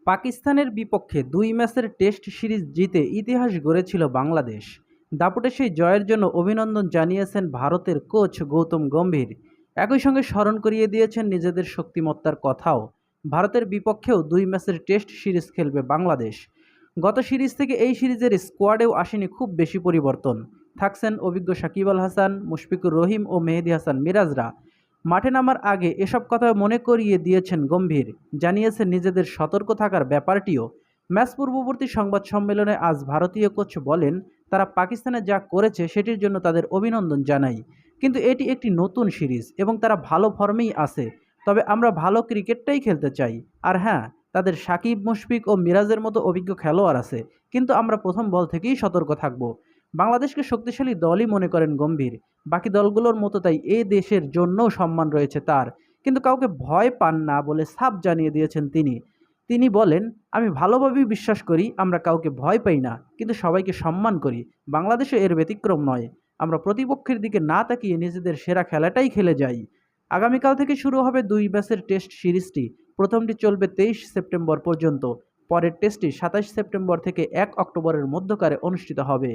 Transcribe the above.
পাকিস্তানের বিপক্ষে ২ ম্যাচের টেস্ট সিরিজ জিতে ইতিহাস গড়েছিল বাংলাদেশ। দাপুটে সেই জয়ের জন্য অভিনন্দন জানিয়েছেন ভারতের কোচ গৌতম গম্ভীর। একই সঙ্গে স্মরণ করিয়ে দিয়েছেন নিজেদের শক্তিমত্তার কথাও। ভারতের বিপক্ষেও ২ ম্যাচের টেস্ট সিরিজ খেলবে বাংলাদেশ। গত সিরিজ থেকে এই সিরিজের স্কোয়াডেও আসেনি খুব বেশি পরিবর্তন। থাকছেন অভিজ্ঞ সাকিব আল হাসান, মুশফিকুর রহিম ও মেহেদী হাসান মিরাজরা। মাঠে নামার আগে এসব কথা মনে করিয়ে দিয়েছেন গম্ভীর। জানিয়েছেন নিজেদের সতর্ক থাকার ব্যাপারটিও। ম্যাচ পূর্ববর্তী সংবাদ সম্মেলনে আজ ভারতীয় কোচ বলেন, তারা পাকিস্তানে যা করেছে সেটির জন্য তাদের অভিনন্দন জানাই। কিন্তু এটি একটি নতুন সিরিজ এবং তারা ভালো ফর্মেই আছে। তবে আমরা ভালো ক্রিকেটটাই খেলতে চাই। আর হ্যাঁ, তাদের সাকিব, মুশফিক ও মিরাজের মতো অভিজ্ঞ খেলোয়াড় আছে, কিন্তু আমরা প্রথম বল থেকেই সতর্ক থাকব। বাংলাদেশকে শক্তিশালী দলই মনে করেন গম্ভীর। বাকি দলগুলোর মতো তাই এ দেশের জন্যও সম্মান রয়েছে তার। কিন্তু কাউকে ভয় পান না বলে সাফ জানিয়ে দিয়েছেন তিনি। তিনি বলেন, আমি ভালোভাবেই বিশ্বাস করি আমরা কাউকে ভয় পাই না, কিন্তু সবাইকে সম্মান করি। বাংলাদেশও এর ব্যতিক্রম নয়। আমরা প্রতিপক্ষের দিকে না তাকিয়ে নিজেদের সেরা খেলাটাই খেলে যাই। আগামীকাল থেকে শুরু হবে ২ ম্যাচের টেস্ট সিরিজটি। প্রথমটি চলবে ২৩ সেপ্টেম্বর পর্যন্ত। পরের টেস্টটি ২৭ সেপ্টেম্বর থেকে ১ অক্টোবরের মধ্যকারে অনুষ্ঠিত হবে।